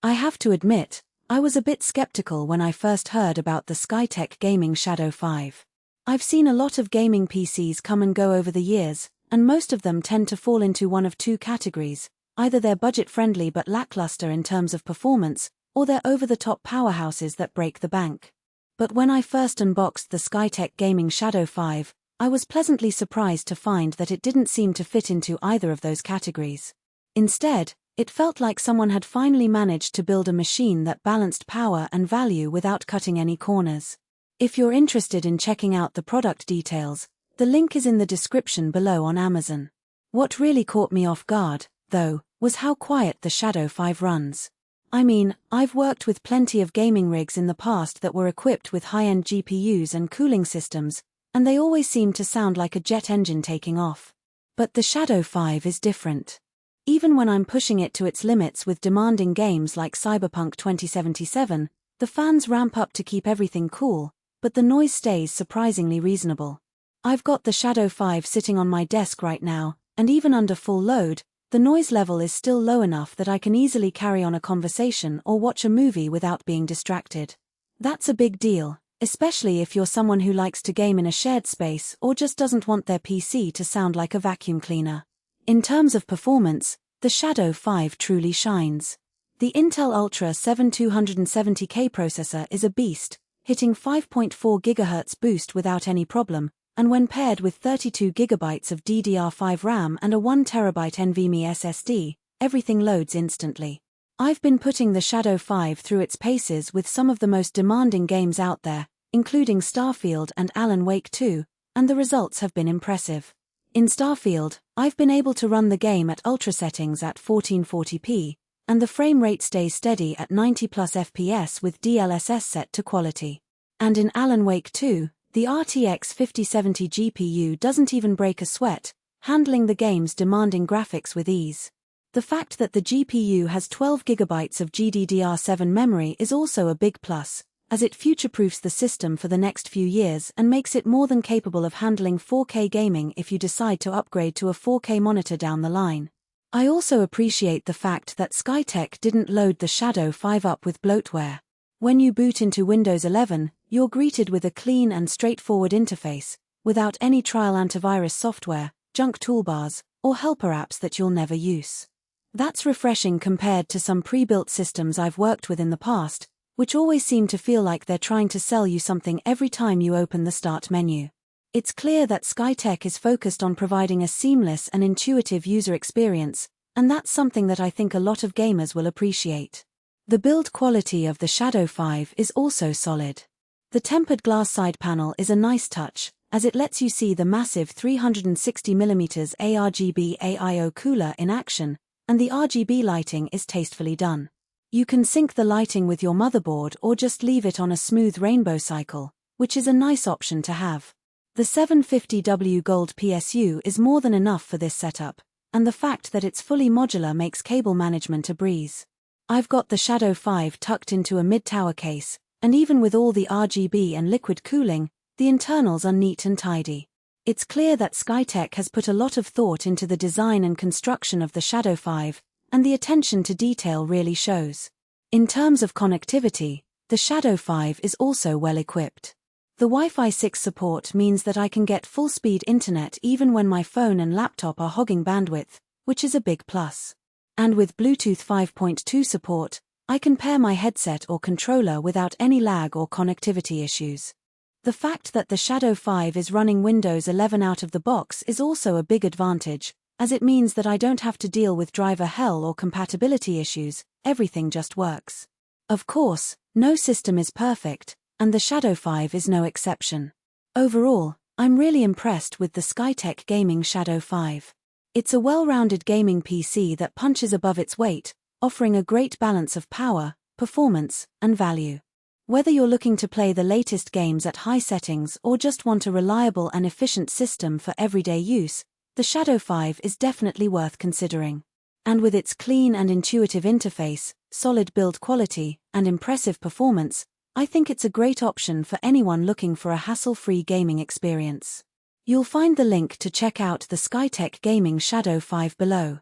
I have to admit, I was a bit skeptical when I first heard about the Skytech Gaming Shadow 5. I've seen a lot of gaming PCs come and go over the years, and most of them tend to fall into one of two categories: either they're budget-friendly but lackluster in terms of performance, or they're over-the-top powerhouses that break the bank. But when I first unboxed the Skytech Gaming Shadow 5, I was pleasantly surprised to find that it didn't seem to fit into either of those categories. Instead, it felt like someone had finally managed to build a machine that balanced power and value without cutting any corners. If you're interested in checking out the product details, the link is in the description below on Amazon. What really caught me off guard, though, was how quiet the Shadow 5 runs. I mean, I've worked with plenty of gaming rigs in the past that were equipped with high-end GPUs and cooling systems, and they always seem to sound like a jet engine taking off. But the Shadow 5 is different. Even when I'm pushing it to its limits with demanding games like Cyberpunk 2077, the fans ramp up to keep everything cool, but the noise stays surprisingly reasonable. I've got the Shadow 5 sitting on my desk right now, and even under full load, the noise level is still low enough that I can easily carry on a conversation or watch a movie without being distracted. That's a big deal, especially if you're someone who likes to game in a shared space or just doesn't want their PC to sound like a vacuum cleaner. In terms of performance, the Shadow 5 truly shines. The Intel Ultra 7270K processor is a beast, hitting 5.4 GHz boost without any problem, and when paired with 32 GB of DDR5 RAM and a 1 TB NVMe SSD, everything loads instantly. I've been putting the Shadow 5 through its paces with some of the most demanding games out there, including Starfield and Alan Wake 2, and the results have been impressive. In Starfield, I've been able to run the game at ultra settings at 1440p, and the frame rate stays steady at 90+ FPS with DLSS set to quality. And in Alan Wake 2, the RTX 5070 GPU doesn't even break a sweat, handling the game's demanding graphics with ease. The fact that the GPU has 12 GB of GDDR7 memory is also a big plus, as it future-proofs the system for the next few years and makes it more than capable of handling 4K gaming if you decide to upgrade to a 4K monitor down the line. I also appreciate the fact that Skytech didn't load the Shadow 5 up with bloatware. When you boot into Windows 11, you're greeted with a clean and straightforward interface, without any trial antivirus software, junk toolbars, or helper apps that you'll never use. That's refreshing compared to some pre-built systems I've worked with in the past, which always seem to feel like they're trying to sell you something every time you open the Start menu. It's clear that Skytech is focused on providing a seamless and intuitive user experience, and that's something that I think a lot of gamers will appreciate. The build quality of the Shadow 5 is also solid. The tempered glass side panel is a nice touch, as it lets you see the massive 360mm ARGB AIO cooler in action, and the RGB lighting is tastefully done. You can sync the lighting with your motherboard or just leave it on a smooth rainbow cycle, which is a nice option to have. The 750W Gold PSU is more than enough for this setup, and the fact that it's fully modular makes cable management a breeze. I've got the Shadow 5 tucked into a mid-tower case, and even with all the RGB and liquid cooling, the internals are neat and tidy. It's clear that Skytech has put a lot of thought into the design and construction of the Shadow 5, and the attention to detail really shows. In terms of connectivity, the Shadow 5 is also well equipped. The Wi-Fi 6 support means that I can get full-speed internet even when my phone and laptop are hogging bandwidth, which is a big plus. And with Bluetooth 5.2 support, I can pair my headset or controller without any lag or connectivity issues. The fact that the Shadow 5 is running Windows 11 out of the box is also a big advantage, as it means that I don't have to deal with driver hell or compatibility issues, everything just works. Of course, no system is perfect, and the Shadow 5 is no exception. Overall, I'm really impressed with the Skytech Gaming Shadow 5. It's a well-rounded gaming PC that punches above its weight, offering a great balance of power, performance, and value. Whether you're looking to play the latest games at high settings or just want a reliable and efficient system for everyday use, the Shadow 5 is definitely worth considering. And with its clean and intuitive interface, solid build quality, and impressive performance, I think it's a great option for anyone looking for a hassle-free gaming experience. You'll find the link to check out the Skytech Gaming Shadow 5 below.